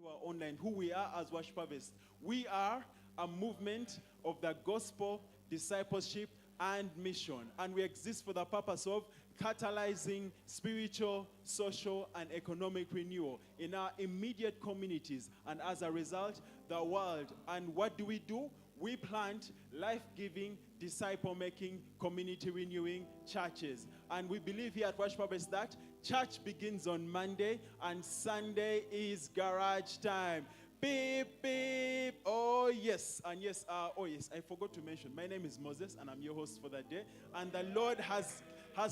who are online, who we are as Worship Harvest. We are a movement of the gospel, discipleship, and mission. And we exist for the purpose of catalyzing spiritual, social, and economic renewal in our immediate communities, and as a result, the world. And what do? We plant life-giving, disciple-making, community-renewing churches. And we believe here at Worship Harvest that church begins on Monday and Sunday is garage time. Beep, beep. Oh, yes. And yes, I forgot to mention, my name is Moses, and I'm your host for that day. And the Lord has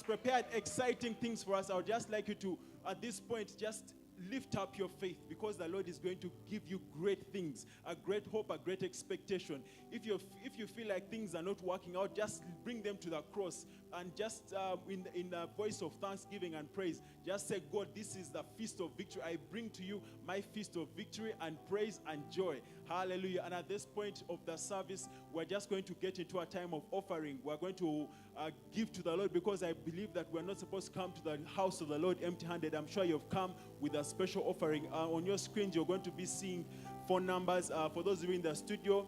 prepared exciting things for us. I would just like you to, at this point, just lift up your faith, because the Lord is going to give you great things, a great hope, a great expectation. If you feel like things are not working out, just bring them to the cross, and just in the voice of thanksgiving and praise, just say, God, this is the feast of victory. I bring to you my feast of victory and praise and joy. Hallelujah. And at this point of the service, we're just going to get into a time of offering. We're going to give to the Lord, because I believe that we're not supposed to come to the house of the Lord empty-handed. I'm sure you've come with a special offering. On your screens, you're going to be seeing phone numbers. For those of you in the studio,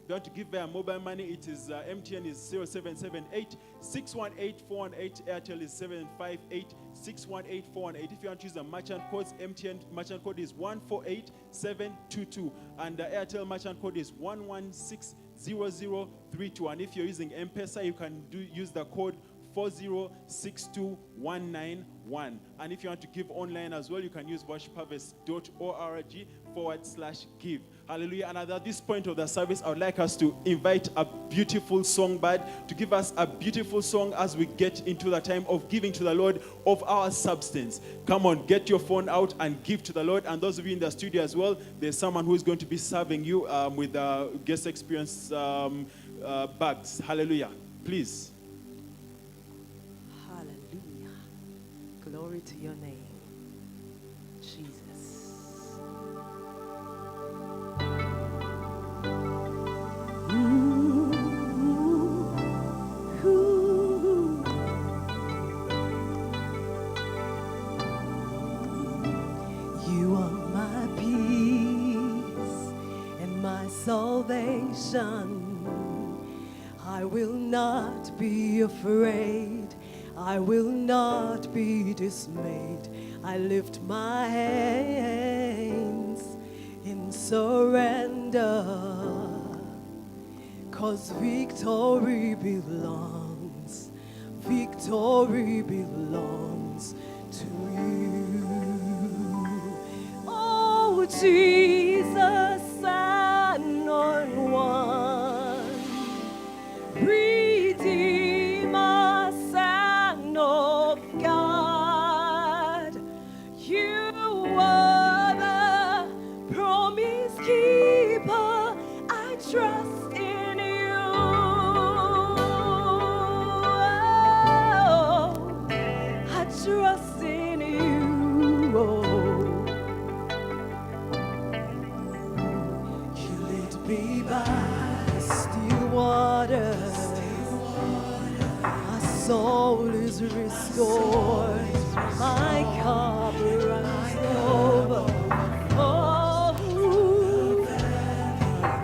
you want to give via mobile money, it is MTN is 0778 618 418, Airtel is 758 618 418. If you want to use the merchant codes, MTN merchant code is 148722, and the Airtel merchant code is 1160032. And if you're using M-Pesa, you can use the code 4062191. And if you want to give online as well, you can use worshipharvest.org/give. Hallelujah. And at this point of the service, I would like us to invite a beautiful songbird to give us a beautiful song as we get into the time of giving to the Lord of our substance. Come on, get your phone out and give to the Lord. And those of you in the studio as well, there's someone who is going to be serving you with guest experience bags. Hallelujah. Please. Hallelujah. Glory to your name, Jesus. You are my peace and my salvation. I will not be afraid. I will not be dismayed. I lift my hands in surrender, 'cause victory belongs to you. Oh, Jesus, anointed one, Redeemer, Son of God, you are the promise keeper. I trust in you. Oh, I trust in you. Oh, you lead me by still waters. My soul is restored. My cup runs over. Oh,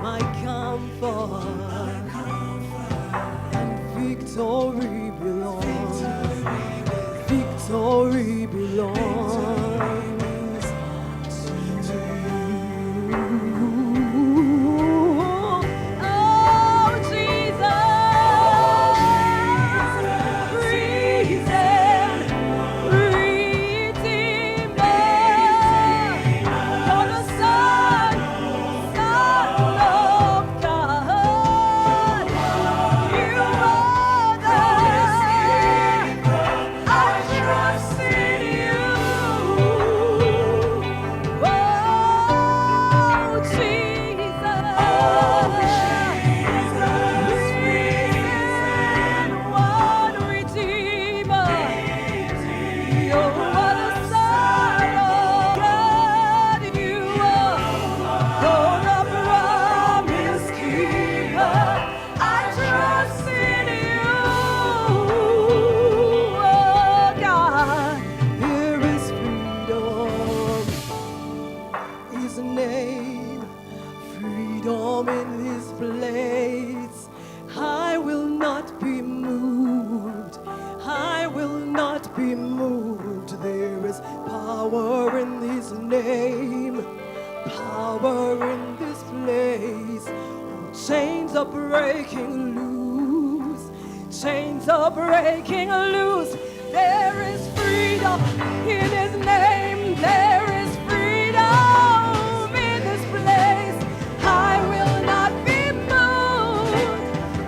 my comfort and victory belongs. Victory belongs to you. Oh, Jesus, reason, redeemer. name. Freedom in His place. I will not be moved. I will not be moved. There is power in His name. Power in this place. Chains are breaking loose. Chains are breaking loose. There is freedom in His name. There is freedom in this place. I will not be moved.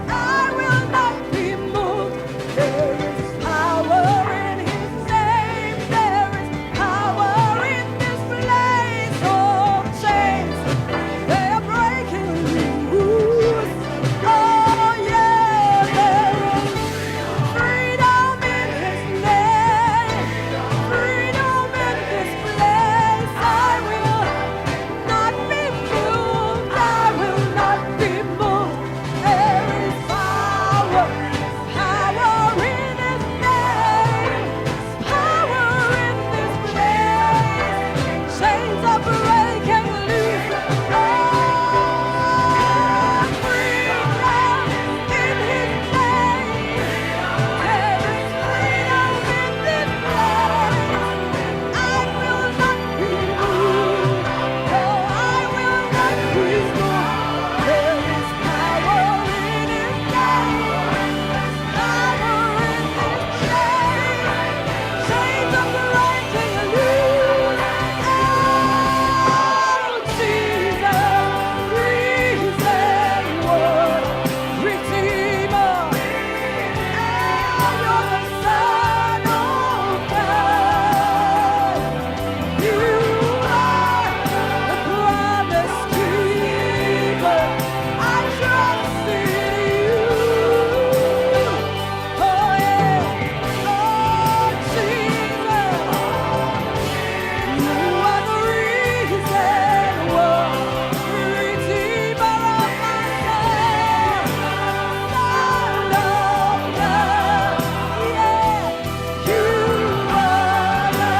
I will not be moved. There is power in His name. There is power in this place. Oh, chains, they are breaking loose. Oh, yeah, there is freedom in His name. Freedom in this place. I will not be moved. I will not be moved. There is power, power in His name. Power in this place. Chains are breaking loose. Oh, freedom in His name. There is freedom in this place. I will not be moved. No, I will not be moved. There is power in His name. Power in this place. Chains are breaking loose. Oh, Jesus, risen Lord, Redeemer. You're the Son of God. You are the promise keeper. I trust in you. Oh, yeah. Oh, Jesus. You are the reason, Lord, Redeemer of my soul. Son of God. Yeah. You are the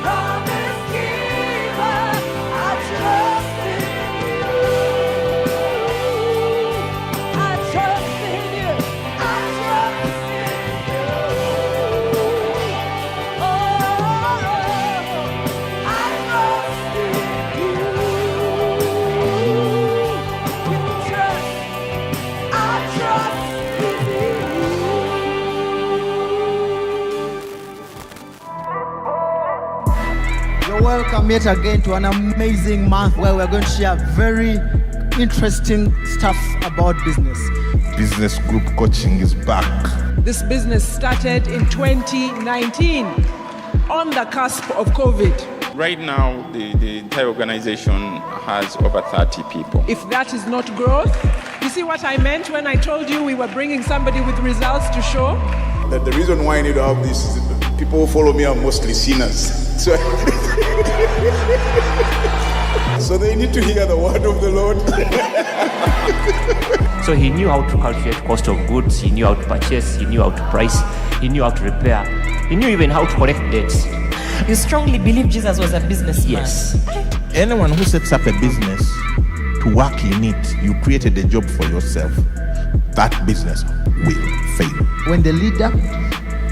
promise keeper. I trust in you. I trust in you. I trust in you. Oh, I trust in you. You trust. I trust in you. You're welcome yet again to an amazing month where we're going to share very interesting stuff about business. Business group coaching is back. This business started in 2019 on the cusp of COVID. Right now, the entire organization has over 30 people. If that is not growth, you see what I meant when I told you we were bringing somebody with results to show? That the reason why I need to have this is that the people who follow me are mostly sinners. So, so they need to hear the word of the Lord. So he knew how to calculate cost of goods, he knew how to purchase, he knew how to price, he knew how to repair, he knew even how to collect debts. You strongly believe Jesus was a businessman? Yes. Anyone who sets up a business to work in it, you created a job for yourself. That business will fail. When the leader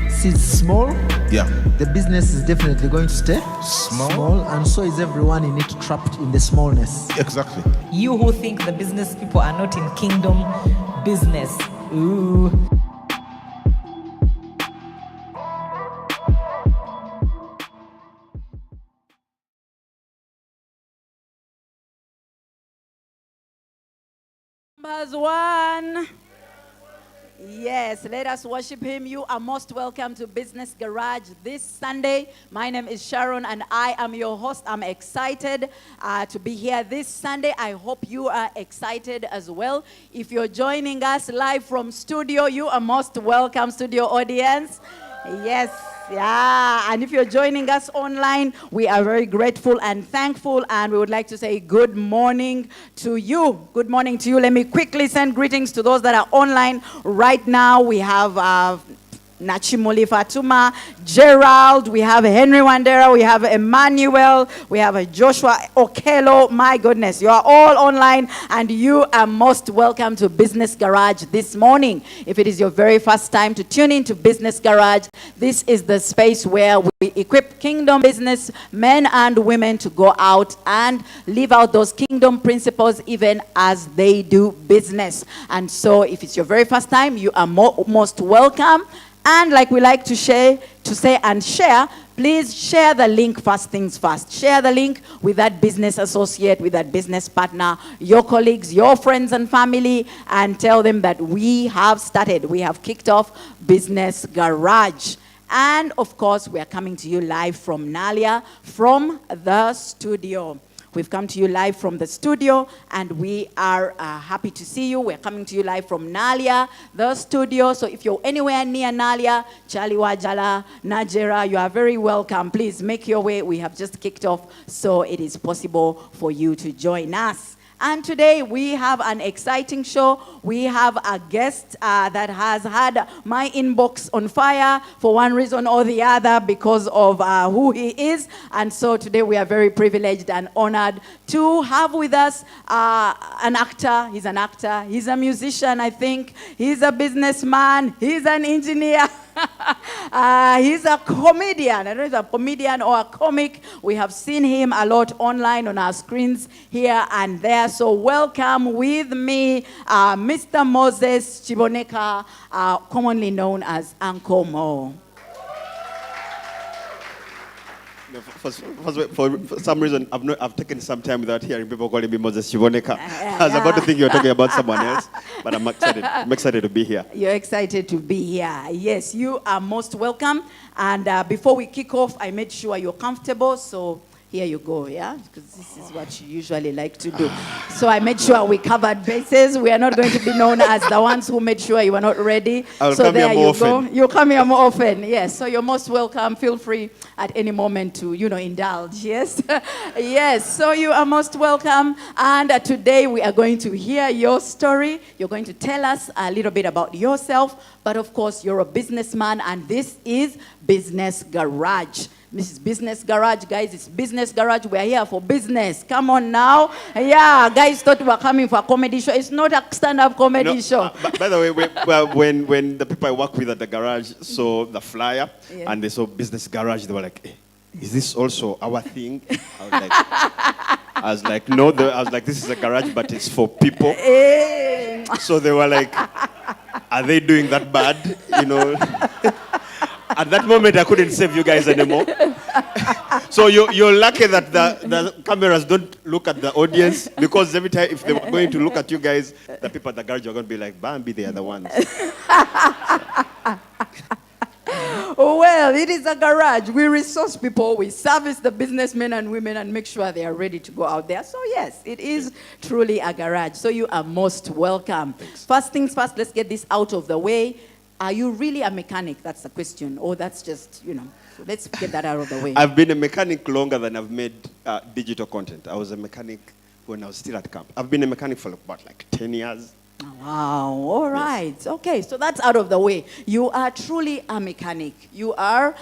sees small, Yeah. the business is definitely going to stay small, and so is everyone in it, trapped in the smallness. Exactly. You who think the business people are not in kingdom business. Ooh. Numbers 1. Yes, let us worship Him. You are most welcome to Business Garage this Sunday. My name is Sharon and I am your host. I'm excited to be here this Sunday. I hope you are excited as well. If you're joining us live from studio, you are most welcome, studio audience. Yes, yeah. And if you're joining us online, we are very grateful and thankful, and we would like to say good morning to you. Good morning to you. Let me quickly send greetings to those that are online right now. We have Nachimoli Fatuma, Gerald, we have Henry Wandera, we have Emmanuel, we have Joshua Okello. My goodness, you are all online and you are most welcome to Business Garage this morning. If it is your very first time to tune into Business Garage, this is the space where we equip kingdom business men and women to go out and live out those kingdom principles even as they do business. And so if it's your very first time, you are most welcome. And like we like to say and share, please share the link first things first. Share the link with that business associate, with that business partner, your colleagues, your friends and family, and tell them that we have started. We have kicked off Business Garage. And of course, we are coming to you live from Nalia, from the studio. We've come to you live from the studio, and we are happy to see you. We're coming to you live from Nalia, the studio. So if you're anywhere near Nalia, Chaliwajala, Najera, you are very welcome. Please make your way. We have just kicked off, so it is possible for you to join us. And today we have an exciting show. We have a guest that has had my inbox on fire for one reason or the other because of who he is. And so today we are very privileged and honored to have with us an actor. He's an actor. He's a musician, I think. He's a businessman. He's an engineer. He's a comedian. I don't know if he's a comedian or a comic. We have seen him a lot online on our screens here and there. So welcome with me, Mr. Moses Kiboneka, commonly known as Uncle Mo. For some reason, I've taken some time without hearing people calling me Moses Kiboneka. I was about to think you were talking about someone else, but I'm excited. I'm excited to be here. You're excited to be here. Yes, you are most welcome. And before we kick off, I made sure you're comfortable. So here you go, yeah? Because this is what you usually like to do. So I made sure we covered bases. We are not going to be known as the ones who made sure you were not ready. I'll so come there here more you go. often. You come here more often, yes. So you're most welcome. Feel free at any moment to, indulge, yes? Yes, so you are most welcome. And today we are going to hear your story. You're going to tell us a little bit about yourself. But of course, you're a businessman, and this is Business Garage. This is Business Garage, guys. It's Business Garage. We're here for business. Come on now. Yeah, guys thought we were coming for a comedy show. It's not a stand-up comedy show. By the way, when the people I work with at the garage saw the flyer and they saw Business Garage, they were like, hey, is this also our thing? I was like, no. I was like, this is a garage, but it's for people. So they were like, are they doing that bad? At that moment, I couldn't save you guys anymore. So you're lucky that the cameras don't look at the audience, because every time if they were going to look at you guys, the people at the garage are going to be like, Bambi, they are the ones. Well, it is a garage. We resource people. We service the businessmen and women and make sure they are ready to go out there. So yes, it is truly a garage. So you are most welcome. Thanks. First things first, let's get this out of the way. Are you really a mechanic? That's the question. Or that's just, so let's get that out of the way. I've been a mechanic longer than I've made digital content. I was a mechanic when I was still at camp. I've been a mechanic for about 10 years. Wow, all right. Yes. Okay, so that's out of the way. You are truly a mechanic. You are,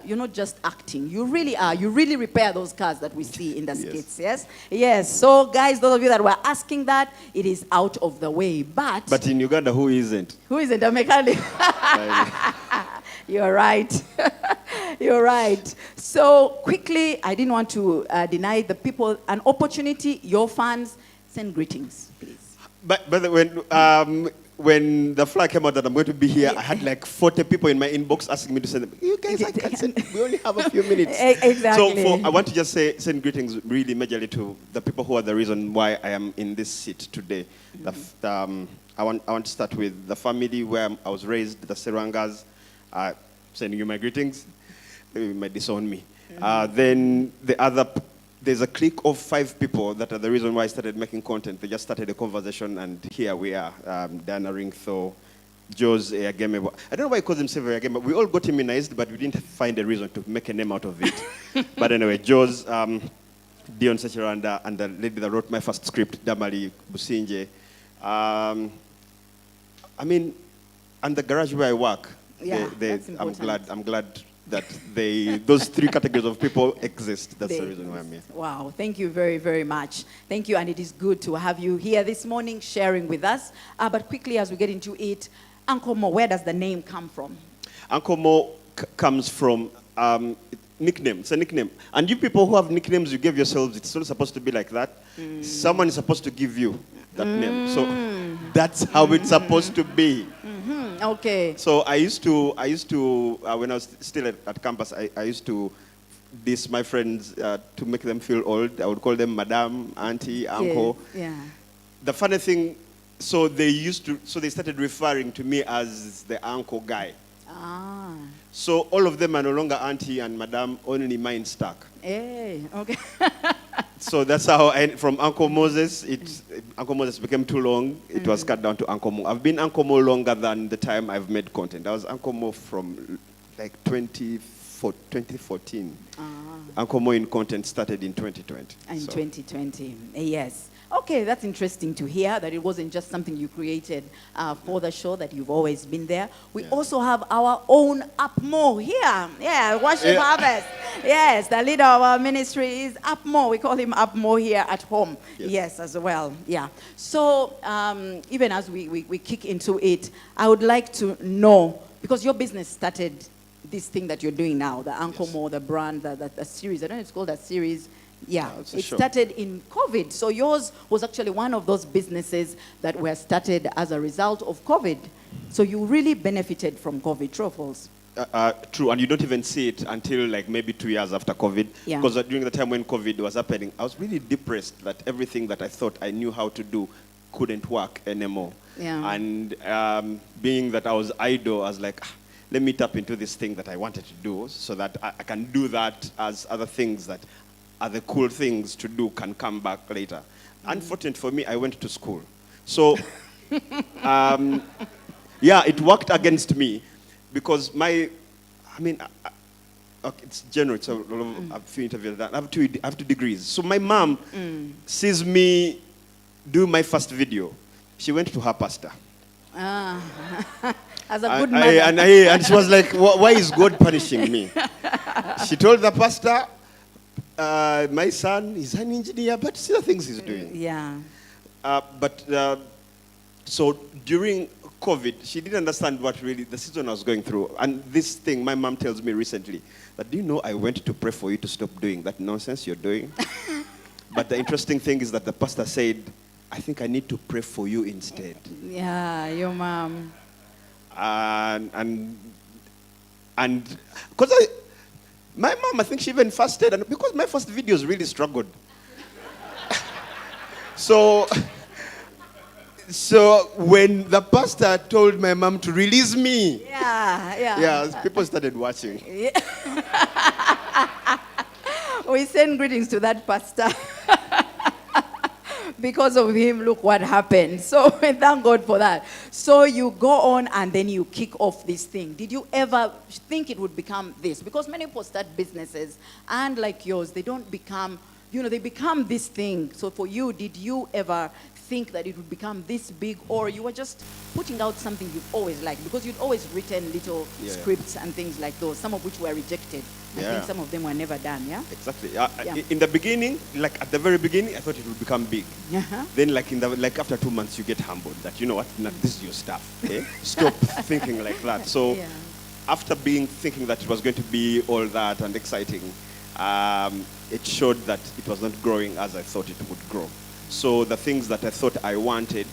you're not just acting. You really are. You really repair those cars that we see in the skits, yes? Yes. So, guys, those of you that were asking that, it is out of the way. But in Uganda, who isn't? Who isn't a mechanic? You're right. You're right. So, quickly, I didn't want to deny the people an opportunity. Your fans, send greetings, please. But when the flag came out that I'm going to be here, I had 40 people in my inbox asking me to send them. You guys, I can't send. We only have a few minutes. Exactly. So I want to just send greetings really majorly to the people who are the reason why I am in this seat today. I want to start with the family where I was raised, the Serangas. Sending you my greetings. You might disown me. Then there's a clique of 5 people that are the reason why I started making content. They just started a conversation, and here we are. Dana Ringtho, Jose Ageme. I don't know why he calls himself Ageme. We all got immunized, but we didn't find a reason to make a name out of it. But anyway, Jose, Dion Sechiranda, and the lady that wrote my first script, Damali Businje. And the garage where I work, Yeah, that's I'm important. glad that those three categories of people exist. That's the They reason why I'm here. Wow, thank you very, very much. Thank you, and it is good to have you here this morning sharing with us. But quickly, as we get into it, Uncle Mo, where does the name come from? Uncle Mo comes from nickname. It's a nickname. And you people who have nicknames you give yourselves, it's not supposed to be like that. Someone is supposed to give you that name. So that's how it's supposed to be. Okay. So I used to when I was still at campus, I used to diss my friends to make them feel old. I would call them madam, auntie, uncle. Yeah. The funny thing, so they started referring to me as the uncle guy. Ah. So all of them are no longer auntie and madam, only mine stuck. Hey, okay. So that's how from Uncle Moses, Uncle Moses became too long. It was cut down to Uncle Mo. I've been Uncle Mo longer than the time I've made content. I was Uncle Mo from like 2014. Uncle Mo in content started in 2020. In 2020, yes. Okay, that's interesting to hear that it wasn't just something you created for the show, that you've always been there. We also have our own Upmo here. Yeah, Worship Harvest. Yes, the leader of our ministry is Upmo. We call him Upmo here at home. Yes, as well. Yeah. So even as we kick into it, I would like to know, because your business started this thing that you're doing now, the Uncle Mo, the brand, the series. I don't know if it's called a series. Yeah, it started in COVID. So yours was actually one of those businesses that were started as a result of COVID. So you really benefited from COVID, true or false? True, and you don't even see it until like maybe 2 years after COVID. Yeah. Because during the time when COVID was happening, I was really depressed that everything that I thought I knew how to do couldn't work anymore. Yeah. And being that I was idle, I was like, let me tap into this thing that I wanted to do so that I can do that as other things that other cool things to do can come back later. Unfortunately for me, I went to school. So, yeah, it worked against me because it's general, it's a few interviews that I have two degrees. So my mom sees me do my first video. She went to her pastor. As a good mother. And she was like, why is God punishing me? She told the pastor, my son is an engineer, but see the things he's doing. Yeah. So during COVID, she didn't understand what really the season I was going through. And this thing, my mom tells me recently, that do you know I went to pray for you to stop doing that nonsense you're doing? But the interesting thing is that the pastor said, I think I need to pray for you instead. Yeah, your mom. And because my mom, I think she even fasted, and because my first videos really struggled. So when the pastor told my mom to release me, people started watching. Yeah. We send greetings to that pastor. Because of him, look what happened. So thank God for that. So you go on and then you kick off this thing. Did you ever think it would become this? Because many people start businesses and like yours, they don't become, they become this thing. So for you, did you ever think that it would become this big, or you were just putting out something you've always liked? Because you'd always written little scripts and things like those, some of which were rejected. I think some of them were never done, yeah? Exactly. In the beginning, like at the very beginning, I thought it would become big. Then like after 2 months, you get humbled that, you know what, this is your stuff. Okay? Stop thinking like that. So after thinking that it was going to be all that and exciting, it showed that it was not growing as I thought it would grow. So the things that I thought I wanted,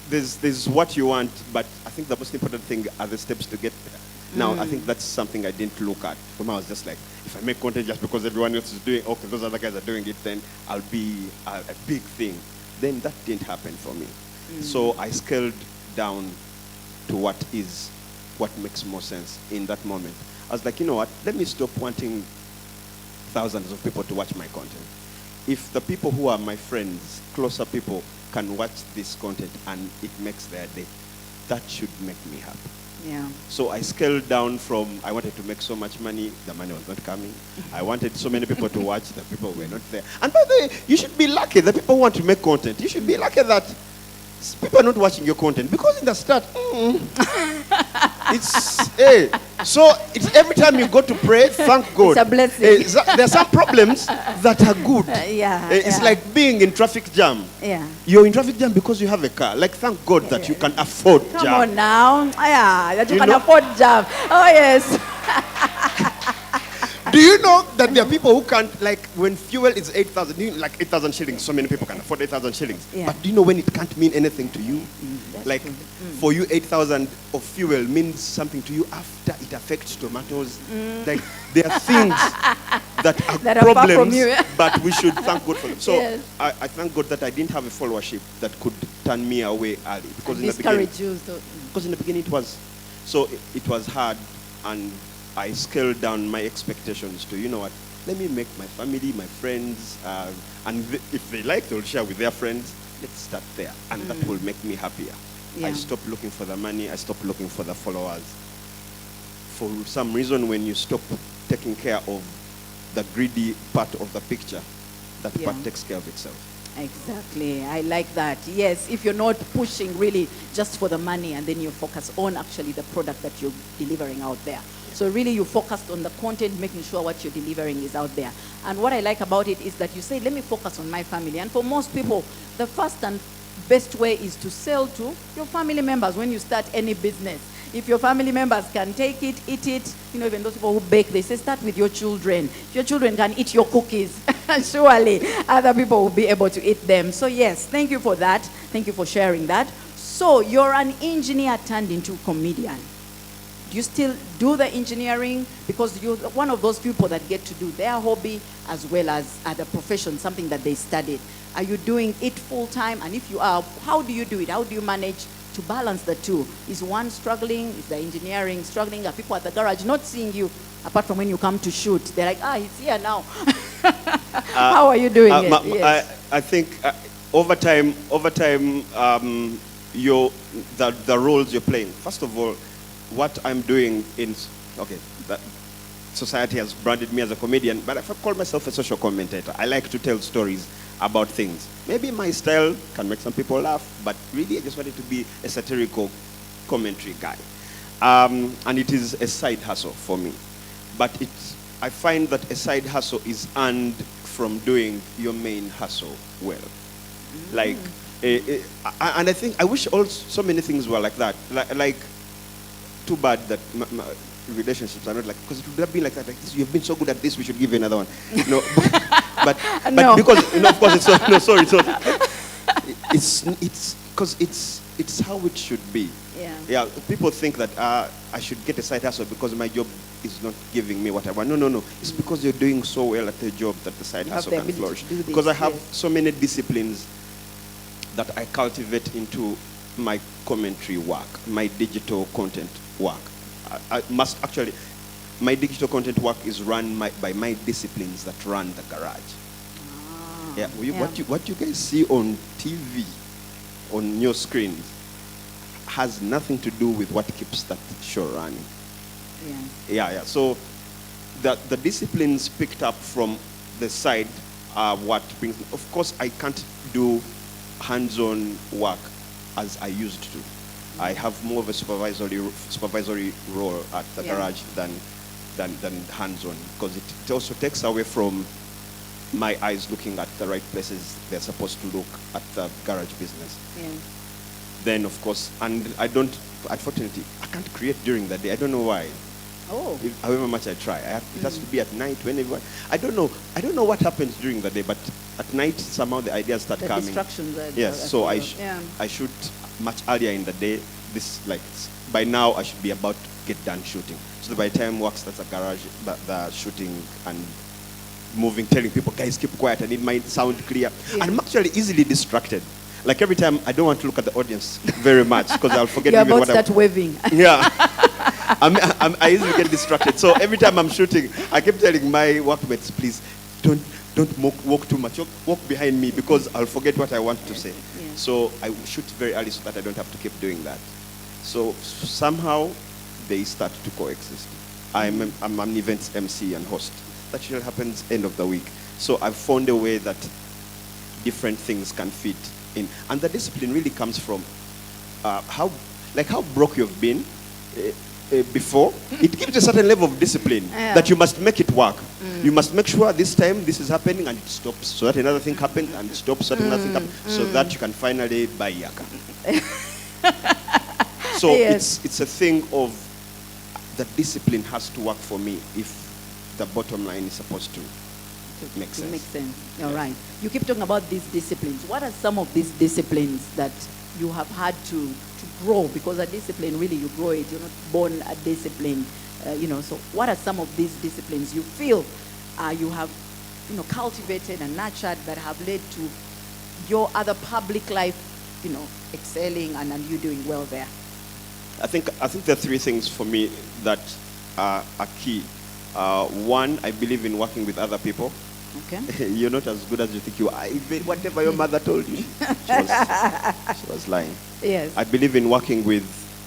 there's what you want, but I think the most important thing are the steps to get there. Now, I think that's something I didn't look at. I was just like, if I make content just because everyone else is doing, okay, those other guys are doing it, then I'll be a big thing. Then that didn't happen for me. So I scaled down to what makes more sense in that moment. I was like, you know what, let me stop wanting thousands of people to watch my content. If the people who are my friends, closer people, can watch this content and it makes their day, that should make me happy. Yeah. So I scaled down from, I wanted to make so much money, the money was not coming. I wanted so many people to watch, the people were not there. And by the way, you should be lucky that people want to make content. You should be lucky that people are not watching your content. Because in the start, So it's every time you go to pray, thank God. It's a blessing. There are some problems that are good. It's like being in traffic jam. Yeah. You're in traffic jam because you have a car. Like, thank God that you can afford jam. Come on now. That you can afford jam. Oh, yes. Do you know that there are people who can't, like, when fuel is 8,000, like 8,000 shillings, so many people can afford 8,000 shillings. Yeah. But do you know when it can't mean anything to you? Like, for you, 8,000 of fuel means something to you after it affects tomatoes. Like, there are things that are far from problems, you. but we should thank God for them. So Yes. I thank God that I didn't have a followership that could turn me away early. Because in the Discourage beginning, you. because in the beginning it was, so it was hard, and I scaled down my expectations to, you know what, let me make my family, my friends, and if they like, they'll share with their friends. Let's start there, and that will make me happier. Yeah. I stopped looking for the money. I stopped looking for the followers. For some reason, when you stop taking care of the greedy part of the picture, that part takes care of itself. Exactly. I like that. Yes, if you're not pushing really just for the money, and then you focus on actually the product that you're delivering out there. So really you focused on the content, making sure what you're delivering is out there. And what I like about it is that you say, let me focus on my family. And for most people, the first and best way is to sell to your family members when you start any business. If your family members can take it, eat it, you know, even those people who bake, they say start with your children. If your children can eat your cookies, surely other people will be able to eat them. So yes, thank you for that. Thank you for sharing that. So you're an engineer turned into a comedian. Do you still do the engineering? Because you're one of those people that get to do their hobby as well as other profession, something that they studied. Are you doing it full time? And if you are, how do you do it? How do you manage to balance the two? Is one struggling? Is the engineering struggling? Are people at the garage not seeing you apart from when you come to shoot? They're like, he's here now. How are you doing it? Yes. I think over time, the roles you're playing. First of all, what I'm doing that society has branded me as a comedian, but if I call myself a social commentator, I like to tell stories about things. Maybe my style can make some people laugh, but really I just wanted to be a satirical commentary guy. And it is a side hustle for me. But I find that a side hustle is earned from doing your main hustle well. Like, and I think, I wish so many things were like that. Like too bad that my relationships are not like, because it would have been like that. Like this, you've been so good at this, we should give you another one. No, but because of course it's not, no, sorry, it's not. It's because it's how it should be. Yeah. People think that I should get a side hustle because my job is not giving me what I want. No. It's because you're doing so well at the job that the side hustle can flourish. Because I have so many disciplines that I cultivate into my commentary work, my digital content work. I must actually, my digital content work is run by my disciplines that run the garage. What you guys see on TV, on your screens, has nothing to do with what keeps that show running. So the disciplines picked up from the side are what brings. Of course, I can't do hands-on work as I used to. I have more of a supervisory role at the garage than hands-on, because it also takes away from my eyes looking at the right places they're supposed to look at the garage business. Then of course, and unfortunately, I can't create during the day. I don't know why. However much I try, it has to be at night when everyone. I don't know what happens during the day, but at night somehow the ideas start coming. Distractions. Yes, so I shoot much earlier in the day. By now I should be about to get done shooting. So that by the time work starts at garage, the shooting and moving, telling people, guys, keep quiet, I need my sound clear. And I'm actually easily distracted. Like every time, I don't want to look at the audience very much because I'll forget You're even about what to start waving. Yeah. I easily get distracted. So every time I'm shooting, I keep telling my workmates, please, don't walk too much. Walk behind me because I'll forget what I want to say. So I shoot very early so that I don't have to keep doing that. So somehow they start to coexist. I'm an events MC and host. That usually happens end of the week. So I've found a way that different things can fit in. And the discipline really comes from how broke you've been. before, it gives a certain level of discipline that you must make it work. You must make sure this time this is happening and it stops, so that another thing happens and it stops, so that another thing happens, so that you can finally buy your car. So it's a thing of the discipline has to work for me if the bottom line is supposed to make sense. Makes sense. All right. You keep talking about these disciplines. What are some of these disciplines that you have had to grow? Because a discipline, really, you grow it. You're not born a discipline, So what are some of these disciplines you feel you have, cultivated and nurtured that have led to your other public life, excelling and you doing well there? I think there are three things for me that are key. One, I believe in working with other people. Okay. You're not as good as you think you are. Even whatever your mother told you, she was lying. Yes. I believe in working with.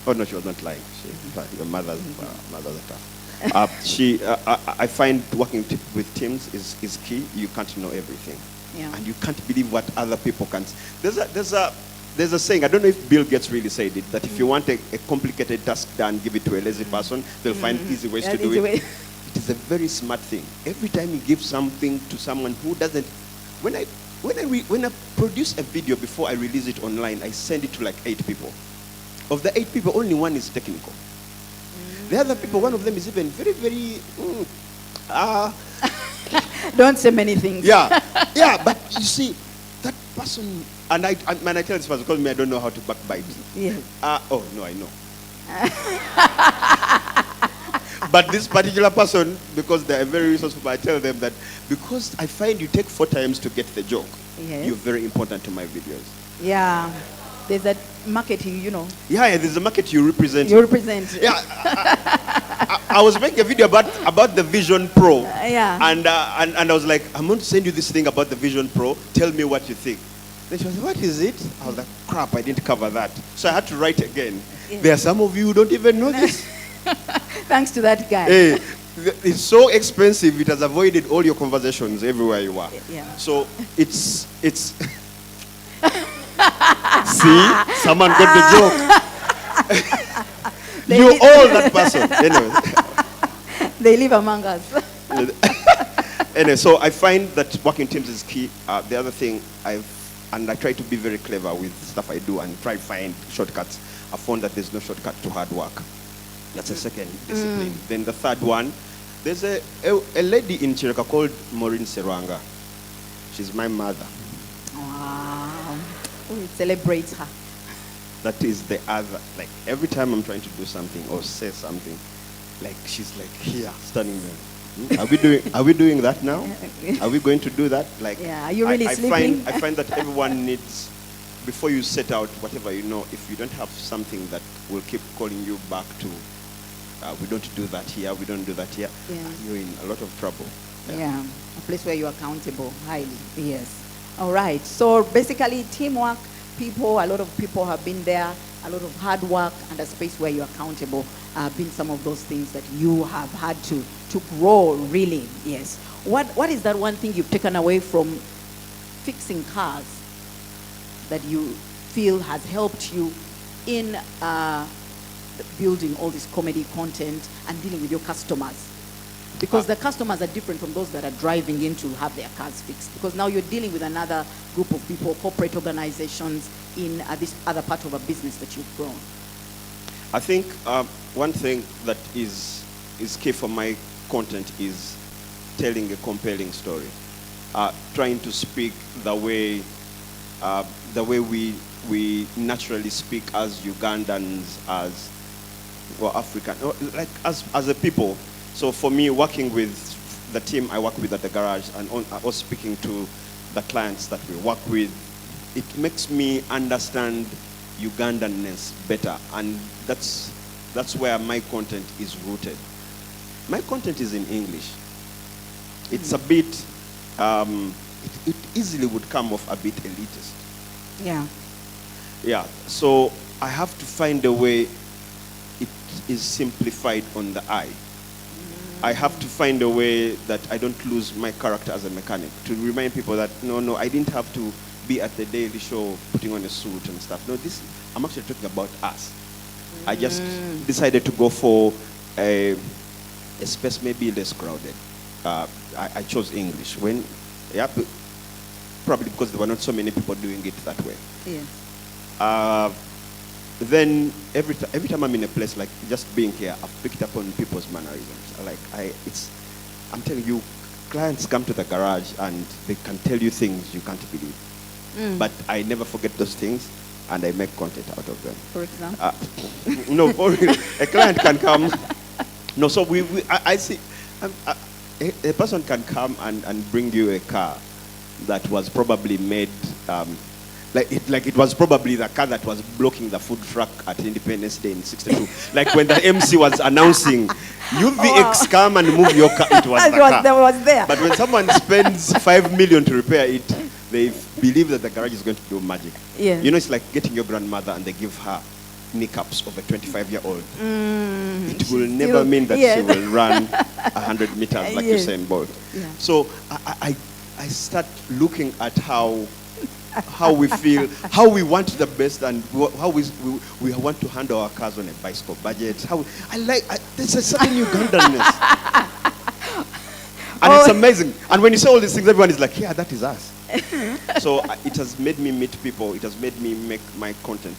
Oh no, she was not lying. Your mother's tough. I find working with teams is key. You can't know everything, and you can't believe what other people can. There's a saying, I don't know if Bill Gates really said it, that if you want a complicated task done, give it to a lazy person, they'll find easy ways to do it. It is a very smart thing. Every time you give something to someone who doesn't, when I produce a video before I release it online, I send it to like 8 people. Of the 8 people, only 1 is technical. The other people, one of them is even very, very, don't say many things. Yeah, but you see, that person, and I tell this person, because I don't know how to backbite. Yes. Oh, no, I know. But this particular person, because they are very resourceful, I tell them that because I find you take 4 times to get the joke, you're very important to my videos. Yeah. There's that marketing, Yeah, there's a market you represent. You represent. Yeah. I was making a video about the Vision Pro. And I was like, I'm going to send you this thing about the Vision Pro. Tell me what you think. Then she was like, what is it? I was like, crap, I didn't cover that. So I had to write again. Yeah. There are some of you who don't even know this. Thanks to that guy. Hey, it's so expensive, it has avoided all your conversations everywhere you are. Yeah. So it's see, someone got the joke. You all that person. Anyway. They live among us. Anyway, so I find that working teams is key. The other thing I try to be very clever with stuff I do and try to find shortcuts. I found that there's no shortcut to hard work. That's a second discipline. Then the third one, there's a lady in Chiraka called Maureen Serwanga. She's my mother. Wow. We celebrate her. That is the other, like every time I'm trying to do something or say something, like she's like here, standing there. Are we doing that now? Are we going to do that? Like, yeah, are you really sleeping? I find that everyone needs, before you set out whatever you know, if you don't have something that will keep calling you back to, we don't do that here, we don't do that here, you're in a lot of trouble. Yeah, a place where you're accountable, highly, yes. All right, so basically teamwork, a lot of people have been there, a lot of hard work, and a space where you're accountable have been some of those things that you have had to grow, really, yes. What is that one thing you've taken away from fixing cars that you feel has helped you in building all this comedy content and dealing with your customers? Because the customers are different from those that are driving in to have their cars fixed. Because now you're dealing with another group of people, corporate organizations in this other part of a business that you've grown. I think one thing that is key for my content is telling a compelling story. Trying to speak the way we naturally speak as Ugandans, as African, like as a people. So for me, working with the team I work with at the garage and also speaking to the clients that we work with, it makes me understand Ugandanness better, and that's where my content is rooted. My content is in English. It's a bit, it easily would come off a bit elitist. Yeah. Yeah, so I have to find a way it is simplified on the eye. I have to find a way that I don't lose my character as a mechanic, to remind people that, no, I didn't have to be at the Daily Show putting on a suit and stuff. No, I'm actually talking about us. I just decided to go for a space maybe less crowded. I chose English. Probably because there were not so many people doing it that way. Yes. Then every time I'm in a place, like just being here, I've picked up on people's mannerisms. I'm telling you, clients come to the garage and they can tell you things you can't believe. But I never forget those things, and I make content out of them. For example? No, for real. A client can come. No, so I see. A person can come and bring you a car that was probably made. It was probably the car that was blocking the food truck at Independence Day in '62. Like when the MC was announcing, UVX come and move your car, it was the car. That was there. But when someone spends $5 million to repair it, they believe that the garage is going to do magic. Yeah. You know, it's like getting your grandmother and they give her kneecaps of a 25-year-old. It will never mean that she will run 100 meters like Usain Bolt. Yeah. So I start looking at how we feel, how we want the best, and how we want to handle our cars on a bicycle budget. There's a certain Ugandanness. And it's amazing. And when you say all these things, everyone is like, yeah, that is us. So it has made me meet people. It has made me make my content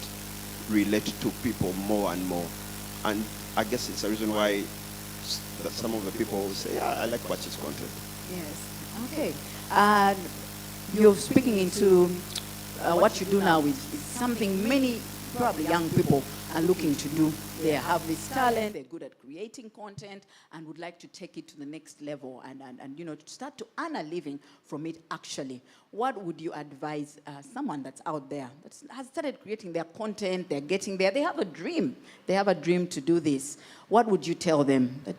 relate to people more and more. And I guess it's the reason why some of the people will say, yeah, I like watching content. Yes. Okay. You're speaking into what you do now is something many probably young people are looking to do. They have this talent, they're good at creating content, and would like to take it to the next level and to start to earn a living from it actually. What would you advise someone that's out there that has started creating their content, they're getting there, they have a dream. They have a dream to do this. What would you tell them that,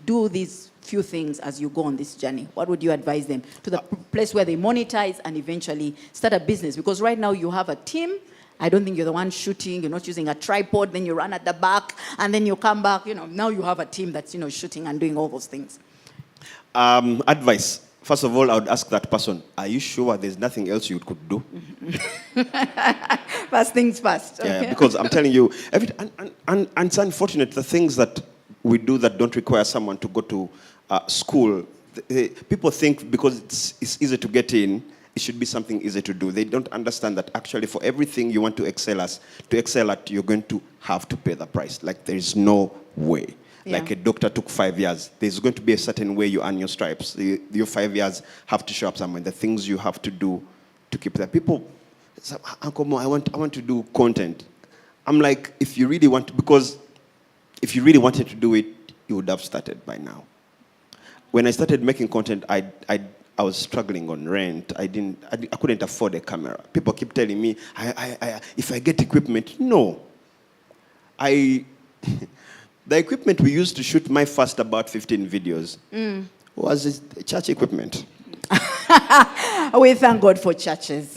do these few things as you go on this journey? What would you advise them to the place where they monetize and eventually start a business? Because right now you have a team. I don't think you're the one shooting. You're not using a tripod. Then you run at the back, and then you come back. Now you have a team that's shooting and doing all those things. Advice. First of all, I would ask that person, are you sure there's nothing else you could do? First things first. Okay? Yeah, because I'm telling you, and it's unfortunate, the things that we do that don't require someone to go to school, people think because it's easy to get in, it should be something easy to do. They don't understand that actually for everything you want to excel at, you're going to have to pay the price. Like there is no way. Yeah. Like a doctor took 5 years. There's going to be a certain way you earn your stripes. Your 5 years have to show up somewhere. The things you have to do to keep that. People say, Uncle Mo, I want to do content. I'm like, if you really wanted to do it, you would have started by now. When I started making content, I was struggling on rent. I couldn't afford a camera. People keep telling me, if I get equipment, no. The equipment we used to shoot my first about 15 videos was church equipment. We thank God for churches.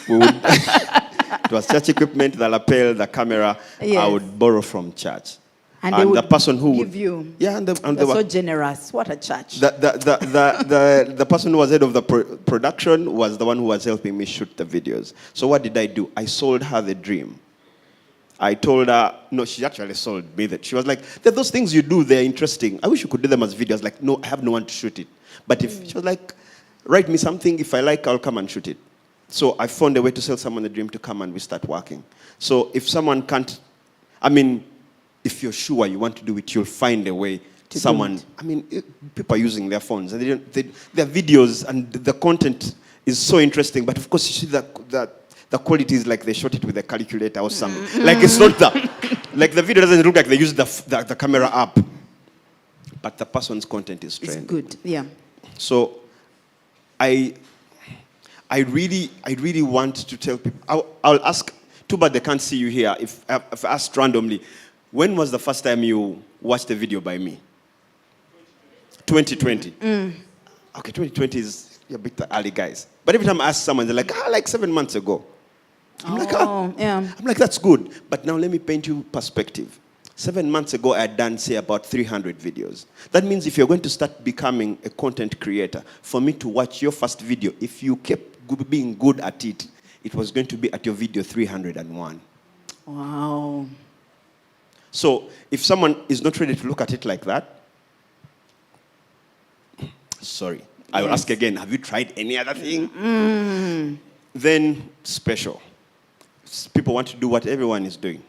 It was church equipment, the lapel, the camera. Yes. I would borrow from church. And the person who give you. Yeah, and they're so generous. What a church. The person who was head of the production was the one who was helping me shoot the videos. So what did I do? I sold her the dream. I told her, no, she actually sold me that. She was like, those things you do, they're interesting. I wish you could do them as videos. Like, no, I have no one to shoot it. But if she was like, write me something. If I like, I'll come and shoot it. So I found a way to sell someone the dream to come and we start working. So if someone can't, if you're sure you want to do it, you'll find a way. People are using their phones and their videos and the content is so interesting. But of course, you see that the quality is like they shot it with a calculator or something. Like it's not like the video doesn't look like they used the camera up. But the person's content is trained. It's good, yeah. So I really want to tell people. I'll ask. Too bad they can't see you here. If I asked randomly, when was the first time you watched a video by me? 2020. Okay, 2020 is a bit early, guys. But every time I ask someone, they're like, like 7 months ago. I'm like, that's good. But now let me paint you perspective. 7 months ago, I had done, say, about 300 videos. That means if you're going to start becoming a content creator, for me to watch your first video, if you kept being good at it, it was going to be at your video 301. Wow. So if someone is not ready to look at it like that, sorry, I will ask again, have you tried any other thing? Then special. People want to do what everyone is doing.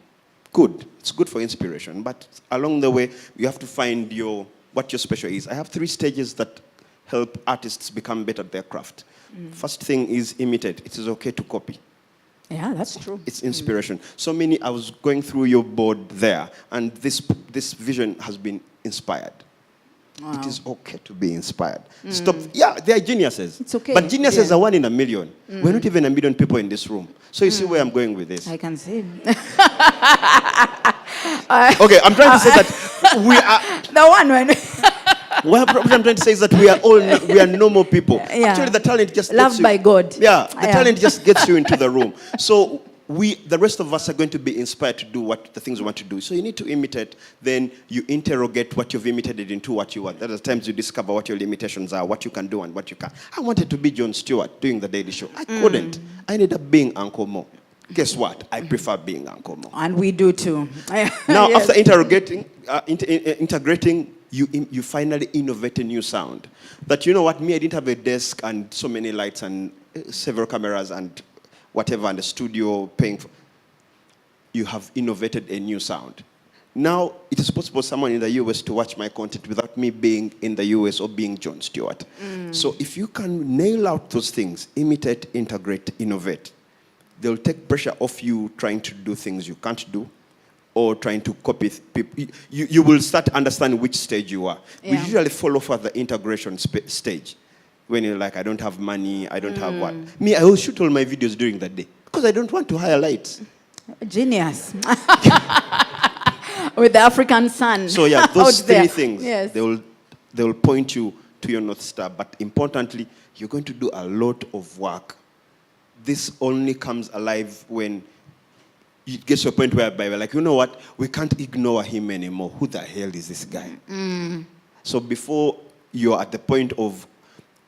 Good. It's good for inspiration. But along the way, you have to find what your special is. I have 3 stages that help artists become better at their craft. First thing is imitate. It is okay to copy. Yeah, that's true. It's inspiration. I was going through your board there, and this vision has been inspired. Wow. It is okay to be inspired. Stop. Yeah, they are geniuses. It's okay. But geniuses are 1 in a million. We're not even 1 million people in this room. So you see where I'm going with this? I can see. Okay, I'm trying to say that we are... The one when... What I'm trying to say is that we are normal people. Yeah. Actually, the talent just loved by God. Yeah, the talent just gets you into the room. So the rest of us are going to be inspired to do the things we want to do. So you need to imitate. Then you interrogate what you've imitated into what you want. There are times you discover what your limitations are, what you can do and what you can't. I wanted to be Jon Stewart doing the Daily Show. I couldn't. I ended up being Uncle Mo. Guess what? I prefer being Uncle Mo. And we do too. Now, after integrating, you finally innovate a new sound. That, you know what, I didn't have a desk and so many lights and several cameras and whatever, and a studio paying for. You have innovated a new sound. Now, it is possible for someone in the US to watch my content without me being in the US or being Jon Stewart. So if you can nail out those things, imitate, integrate, innovate, they'll take pressure off you trying to do things you can't do, or trying to copy people. You will start understanding which stage you are. We usually follow for the integration stage. When you're like, I don't have money, I don't have what. Me, I will shoot all my videos during the day because I don't want to hire lights. Genius. With the African sun. So yeah, those 3 things, yes. they will point you to your North Star. But importantly, you're going to do a lot of work. This only comes alive when it gets to a point where we're like, you know what, we can't ignore him anymore. Who the hell is this guy? So before you're at the point of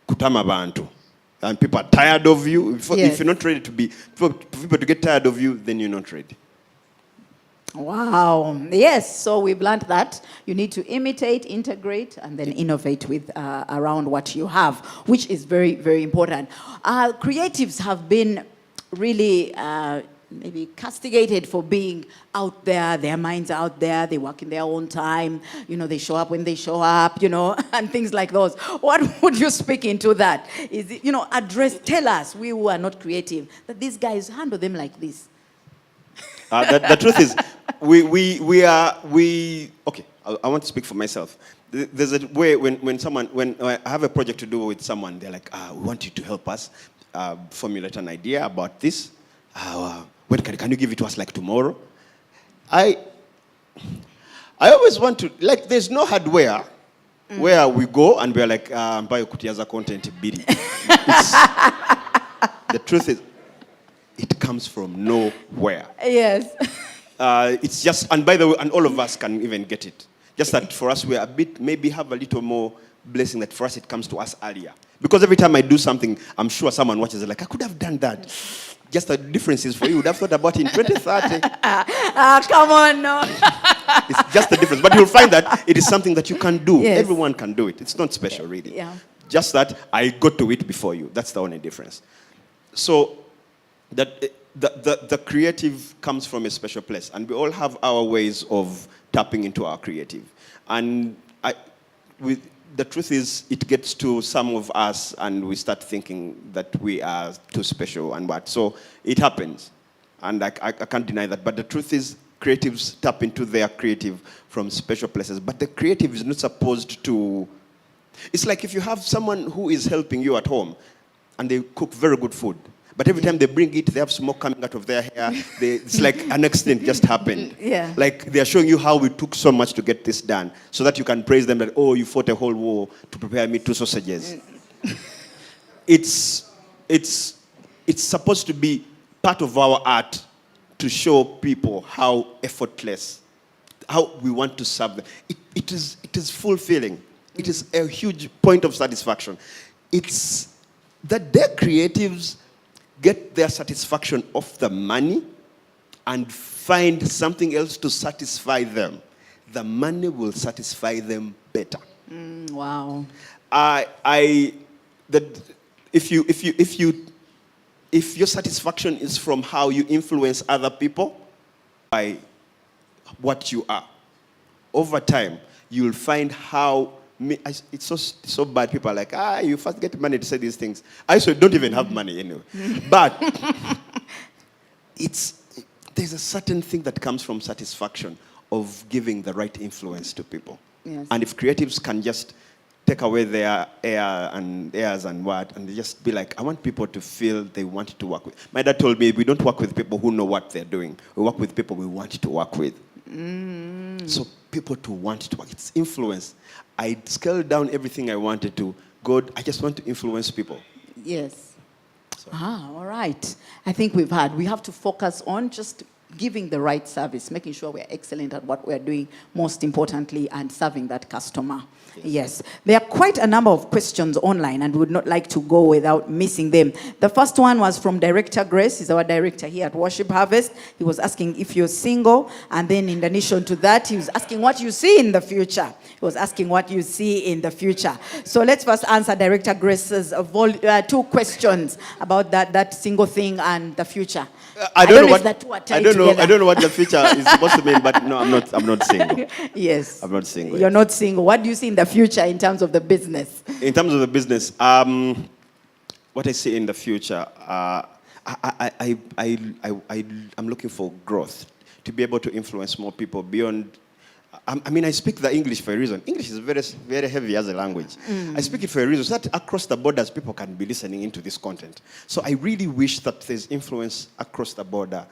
kutama bantu, and people are tired of you, if you're not ready for people to get tired of you, then you're not ready. Wow. Yes, so we've learned that you need to imitate, integrate, and then innovate with around what you have, which is very, very important. Creatives have been really maybe castigated for being out there. Their minds are out there. They work in their own time. They show up when they show up, and things like those. What would you speak into that? Is it, tell us, we who are not creative, that these guys handle them like this. The truth is, okay, I want to speak for myself. There's a way when I have a project to do with someone, they're like, we want you to help us formulate an idea about this. When can you give it to us like tomorrow? I always want to, like, there's no hardware where we go and we're like, buy kutiaza content bidi. The truth is, it comes from nowhere. Yes. It's just, and by the way, and all of us can even get it. Just that for us, we're a bit, maybe have a little more blessing that for us it comes to us earlier. Because every time I do something, I'm sure someone watches it like, I could have done that. Just the difference is for you would have thought about it in 2030. Come on, no. It's just the difference. But you'll find that it is something that you can do. Yes. Everyone can do it. It's not special, really. Yeah. Just that I got to it before you. That's the only difference. So that the creative comes from a special place. And we all have our ways of tapping into our creative. And the truth is, it gets to some of us and we start thinking that we are too special and what. So it happens. And I can't deny that. But the truth is, creatives tap into their creative from special places. But the creative is not supposed to... It's like if you have someone who is helping you at home and they cook very good food. But every time they bring it, they have smoke coming out of their hair. It's like an accident just happened. Yeah. Like they're showing you how we took so much to get this done, so that you can praise them that, oh, you fought a whole war to prepare me 2 sausages. It's supposed to be part of our art to show people how effortless, how we want to serve them. It is fulfilling. It is a huge point of satisfaction. It's that their creatives get their satisfaction off the money and find something else to satisfy them, the money will satisfy them better. Wow. If your satisfaction is from how you influence other people by what you are, over time you'll find how it's so bad. People are like, you first get money to say these things. I also don't even have money anyway. But there's a certain thing that comes from satisfaction of giving the right influence to people. Yes. And if creatives can just take away their airs and what, and just be like, I want people to feel they want to work with. My dad told me, we don't work with people who know what they're doing. We work with people we want to work with. So people to want to work. It's influence. I scaled down everything I wanted to. God, I just want to influence people. Yes. All right. I think we have to focus on just giving the right service, making sure we're excellent at what we're doing, most importantly, and serving that customer. Yes. There are quite a number of questions online, and we would not like to go without missing them. The first one was from Director Grace. He's our director here at Worship Harvest. He was asking if you're single, and then in addition to that, he was asking what you see in the future. He was asking what you see in the future. So let's first answer Director Grace's 2 questions about that single thing and the future. I don't know what the future is supposed to mean, but no, I'm not single. Yes. I'm not single. You're not single. What do you see in the future in terms of the business? In terms of the business, what I see in the future, I'm looking for growth, to be able to influence more people beyond. I speak the English for a reason. English is very, very heavy as a language. I speak it for a reason, so that across the borders, people can be listening into this content. So I really wish that there's influence across the border,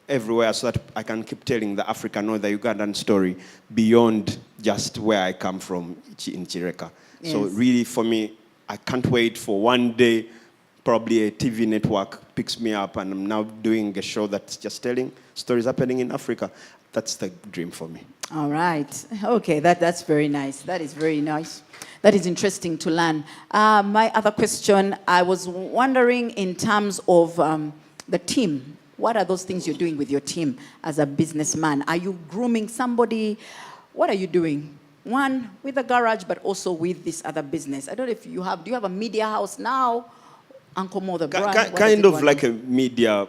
everywhere, so that I can keep telling the African or the Ugandan story beyond just where I come from in Chireka. Yes. So really, for me, I can't wait for one day, probably a TV network picks me up, and I'm now doing a show that's just telling stories happening in Africa. That's the dream for me. All right. Okay, that's very nice. That is very nice. That is interesting to learn. My other question, I was wondering in terms of the team. What are those things you're doing with your team as a businessman? Are you grooming somebody? What are you doing? One, with the garage, but also with this other business. I don't know if do you have a media house now? Uncle Mo, the brand? Kind of like a media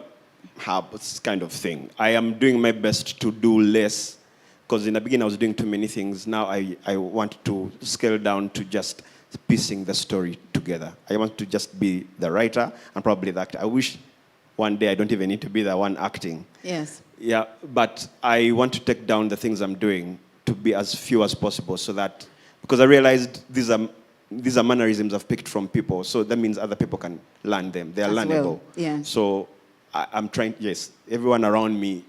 hub kind of thing. I am doing my best to do less, because in the beginning I was doing too many things. Now I want to scale down to just piecing the story together. I want to just be the writer and probably the actor. I wish one day I don't even need to be the one acting. Yes. Yeah, but I want to take down the things I'm doing to be as few as possible, so that, because I realized these are mannerisms I've picked from people, so that means other people can learn them. They are learnable. Well. Yeah. So I'm trying, yes, everyone around me,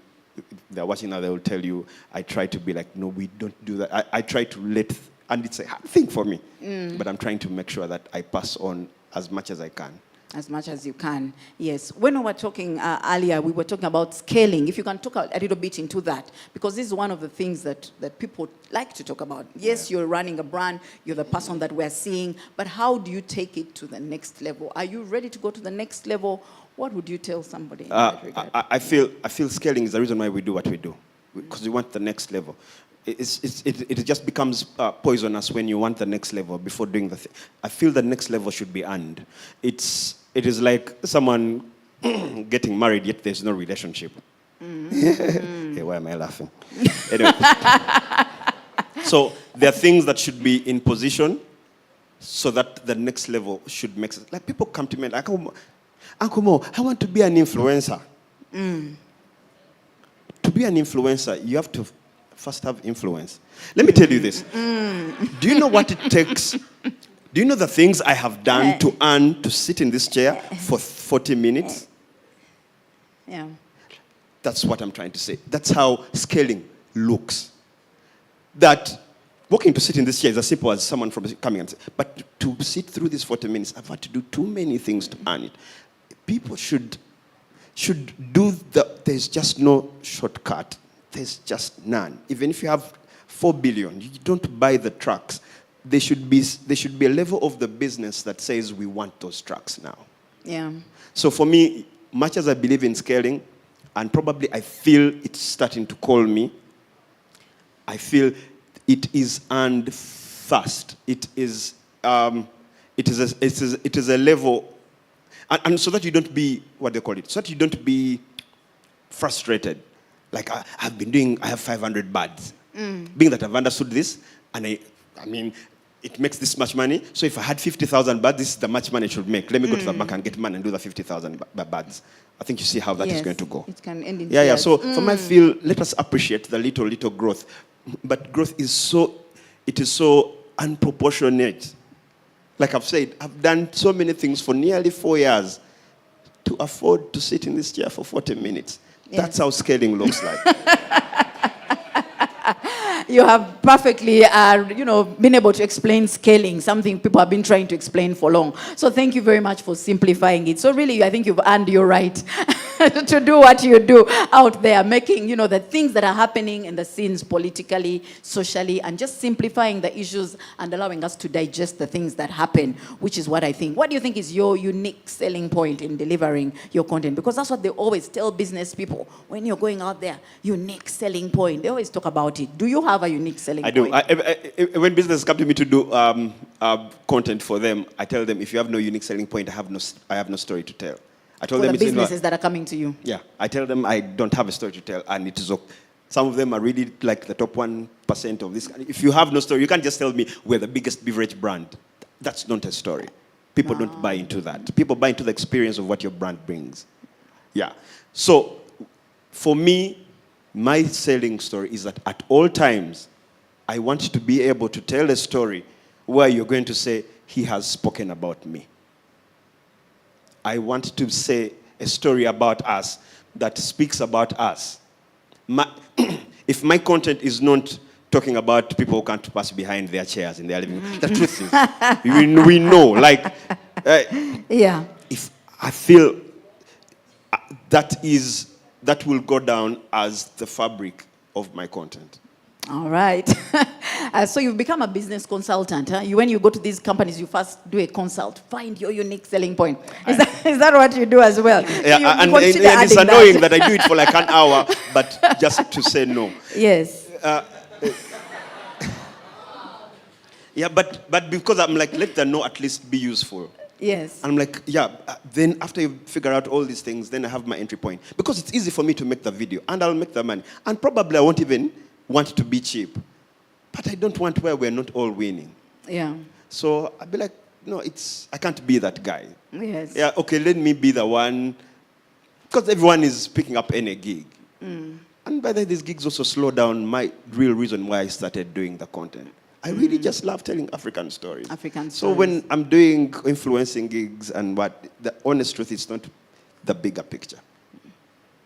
they're watching now, they will tell you, I try to be like, no, we don't do that. I try to and it's a hard thing for me, but I'm trying to make sure that I pass on as much as I can. As much as you can, yes. When we were talking earlier, we were talking about scaling. If you can talk a little bit into that, because this is one of the things that people like to talk about. Yes, You're running a brand, you're the person that we're seeing, but how do you take it to the next level? Are you ready to go to the next level? What would you tell somebody in that regard? I feel scaling is the reason why we do what we do, because we want the next level. It just becomes poisonous when you want the next level before doing the thing. I feel the next level should be earned. It is like someone getting married, yet there's no relationship. Hey, why am I laughing? Anyway. So there are things that should be in position so that the next level should make sense. Like, people come to me like, Uncle Mo, I want to be an influencer. To be an influencer, you have to first have influence. Let me tell you this. Do you know what it takes? Do you know the things I have done to earn to sit in this chair for 40 minutes? Yeah. That's what I'm trying to say. That's how scaling looks. That walking to sit in this chair is as simple as someone from coming and say, but to sit through these 40 minutes, I've had to do too many things to earn it. People should do there's just no shortcut. There's just none. Even if you have 4 billion, you don't buy the trucks. There should be a level of the business that says we want those trucks now. Yeah. So for me, much as I believe in scaling, and probably I feel it's starting to call me. I feel it is earned fast. It is a level, and so that you don't be, what they call it, so that you don't be frustrated. Like, I have 500 bads. Being that I've understood this, and I mean, it makes this much money. So if I had 50,000 bads, this is the much money it should make. Let me go to the bank and get money and do the 50,000 bads. I think you see how that is going to go. It can end in Yeah. tears. So for my feel, let us appreciate the little growth. But growth is so unproportionate. Like I've said, I've done so many things for nearly 4 years to afford to sit in this chair for 40 minutes. Yes. That's how scaling looks like. You have perfectly, been able to explain scaling, something people have been trying to explain for long. So thank you very much for simplifying it. So really, I think you've earned your right to do what you do out there, making, the things that are happening in the scenes politically, socially, and just simplifying the issues and allowing us to digest the things that happen, which is what I think. What do you think is your unique selling point in delivering your content? Because that's what they always tell business people. When you're going out there, unique selling point. They always talk about it. Do you have a unique selling point? I do. When businesses come to me to do content for them, I tell them, if you have no unique selling point, I have no story to tell. I told For them the businesses that are coming to you. Yeah, I tell them I don't have a story to tell, and it is okay. Some of them are really like the top 1% of this. If you have no story, you can't just tell me we're the biggest beverage brand. That's not a story. People don't buy into that. People buy into the experience of what your brand brings. Yeah. So for me, my selling story is that at all times, I want to be able to tell a story where you're going to say, he has spoken about me. I want to say a story about us that speaks about us. If my content is not talking about people who can't pass behind their chairs in their living room, the truth is, we know, if I feel that will go down as the fabric of my content. All right. So you've become a business consultant. Huh? When you go to these companies, you first do a consult. Find your unique selling point. Is that what you do as well? Yeah, So and it's annoying that I do it for like an hour, but just to say no. Yes. Yeah, but because I'm like, let the no at least be useful. Yes. And I'm like, then after you figure out all these things, then I have my entry point. Because it's easy for me to make the video, and I'll make the money. And probably I won't even want to be cheap. But I don't want where we're not all winning. Yeah. So I'd be like, no, I can't be that guy. Yes. Yeah, okay, let me be the one. Because everyone is picking up any gig. And by the way, these gigs also slow down my real reason why I started doing the content. I really just love telling African stories. So when I'm doing influencing gigs and the honest truth is not the bigger picture.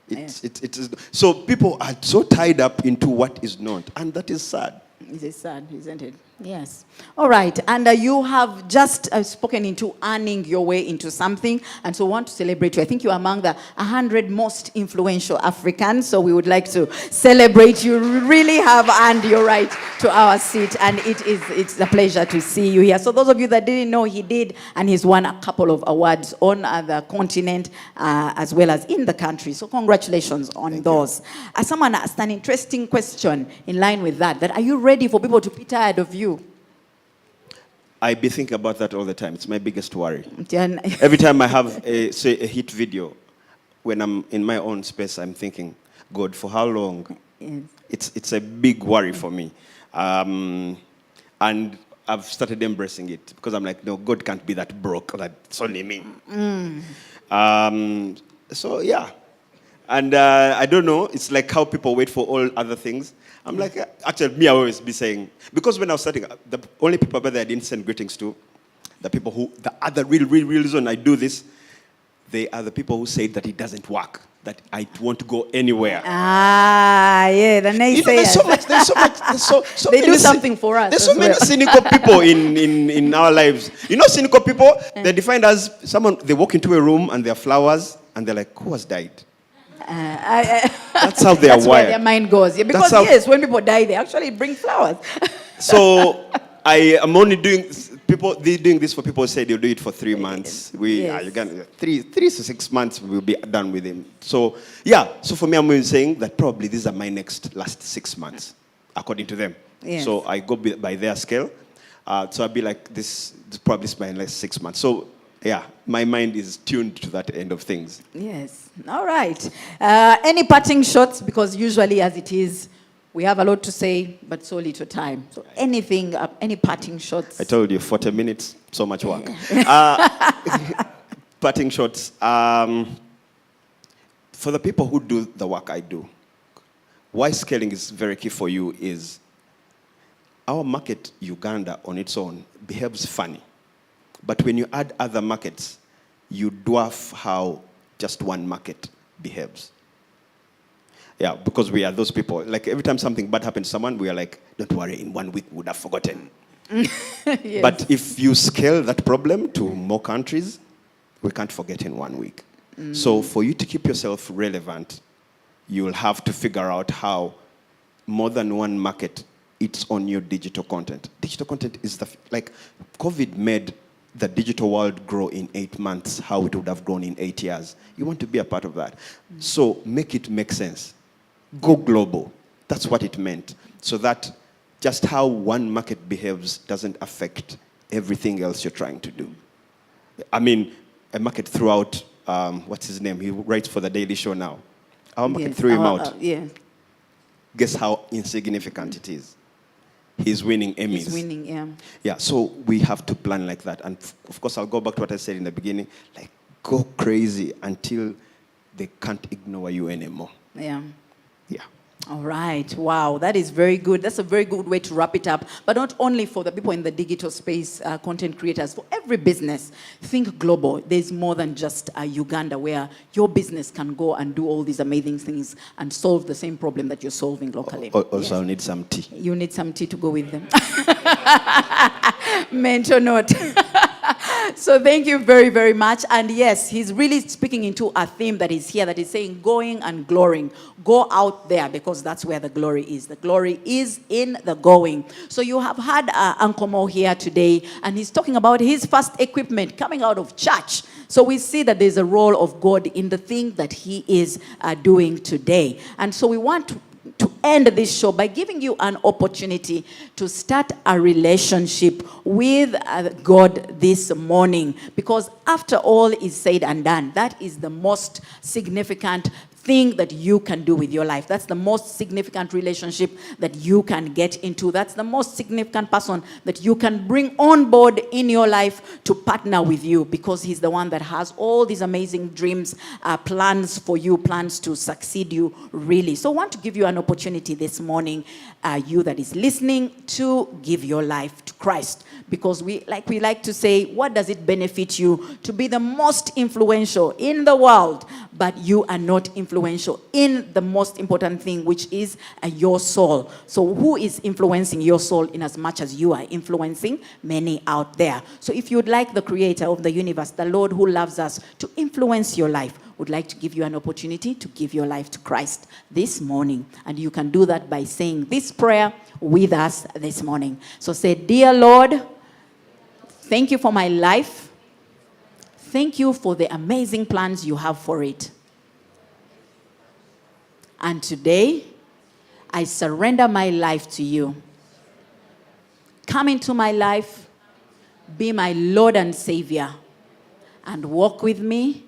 It is. So people are so tied up into what is not, and that is sad. It is sad, isn't it? Yes. All right. And you have just spoken into earning your way into something, and so want to celebrate you. I think you're among the 100 most influential Africans, so we would like to celebrate you. Really have earned your right to our seat, and it's a pleasure to see you here. So those of you that didn't know, he did, and he's won a couple of awards on the continent as well as in the country. So congratulations on those. Someone asked an interesting question in line with that are you ready for people to be tired of you? I be thinking about that all the time. It's my biggest worry. Every time I have a hit video, when I'm in my own space, I'm thinking, God, for how long? Yes. It's a big worry for me. And I've started embracing it because I'm like, no, God can't be that broke. That's only me. So, yeah. And I don't know. It's like how people wait for all other things. I'm like, actually, me, I always be saying, because when I was starting, the only people that I didn't send greetings to, the other real reason I do this, they are the people who say that it doesn't work, that I won't go anywhere. Yeah, the naysayers. There's so much. They do something for us. There's so many cynical people in our lives. You know, cynical people, they're defined as someone, they walk into a room and there are flowers, and they're like, who has died? That's how they are wired. That's where their mind goes. Yeah, because when people die, they actually bring flowers. So I am only doing this for people who say they'll do it for 3 months. You can 3 to 6 months we'll be done with him. So so for me, I'm saying that probably these are my last 6 months, according to them. Yes. So I go by their scale. So I'll be like, this probably is my next 6 months. So my mind is tuned to that end of things. Yes. All right. Any parting shots? Because usually as it is, we have a lot to say, but so little time. So anything, any parting shots? I told you, 40 minutes, so much work. Parting shots. For the people who do the work I do, why scaling is very key for you is our market, Uganda, on its own, behaves funny. But when you add other markets, you dwarf how just one market behaves. Yeah, because we are those people. Like every time something bad happens to someone, we are like, don't worry, in 1 week we would have forgotten. Yes. But if you scale that problem to more countries, we can't forget in 1 week. So for you to keep yourself relevant, you'll have to figure out how more than one market eats on your digital content. Digital content is like COVID made the digital world grow in 8 months, how it would have grown in 8 years. You want to be a part of that. So make it make sense. Go global. That's what it meant. So that just how one market behaves doesn't affect everything else you're trying to do. I mean, a market throughout, what's his name? He writes for the Daily Show now. Our market threw him out. Guess how insignificant it is? He's winning Emmys. He's winning, Yeah, so we have to plan like that. And of course, I'll go back to what I said in the beginning. Like, go crazy until they can't ignore you anymore. Yeah. Yeah. All right. Wow, that is very good. That's a very good way to wrap it up. But not only for the people in the digital space, content creators, for every business, think global. There's more than just Uganda where your business can go and do all these amazing things and solve the same problem that you're solving locally. Also, I'll need some tea. You need some tea to go with them. Mental note. So thank you very, very much. And yes, he's really speaking into a theme that is here, that is saying going and glorying. Go out there because that's where the glory is. The glory is in the going. So you have had Uncle Mo here today, and he's talking about his first equipment coming out of church. So we see that there's a role of God in the thing that he is doing today. And so we want to end this show by giving you an opportunity to start a relationship with God this morning. Because after all is said and done, that is the most significant thing that you can do with your life. That's the most significant relationship that you can get into. That's the most significant person that you can bring on board in your life to partner with you, because he's the one that has all these amazing dreams, plans for you, plans to succeed you really. So I want to give you an opportunity this morning, you that is listening, to give your life to Christ. Because we like to say, what does it benefit you to be the most influential in the world, but you are not influential in the most important thing, which is your soul? So who is influencing your soul in as much as you are influencing many out there? So if you would like the creator of the universe, the Lord who loves us, to influence your life, would like to give you an opportunity to give your life to Christ this morning. And you can do that by saying this prayer with us this morning. So say, dear Lord, thank you for my life. Thank you for the amazing plans you have for it. And today, I surrender my life to you. Come into my life, be my Lord and Savior, and walk with me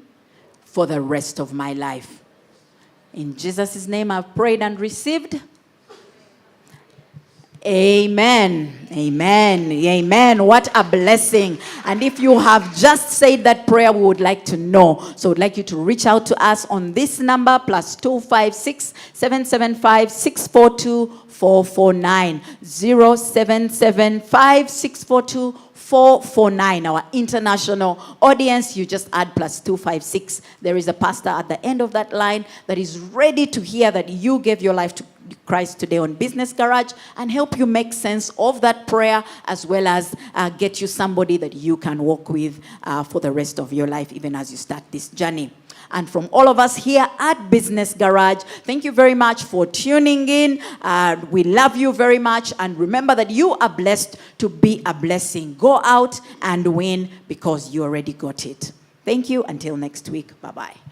for the rest of my life. In Jesus' name I've prayed and received. Amen. Amen. Amen. What a blessing. And if you have just said that prayer, we would like to know. So we'd like you to reach out to us on this number, +256 775 642 449 0775 642 449. Our international audience, you just add +256. There is a pastor at the end of that line that is ready to hear that you gave your life to Christ today on Business Garage, and help you make sense of that prayer, as well as get you somebody that you can walk with for the rest of your life, even as you start this journey. and from all of us here at Business Garage, thank you very much for tuning in. We love you very much, and remember that you are blessed to be a blessing. Go out and win because you already got it. Thank you. Until next week. Bye-bye.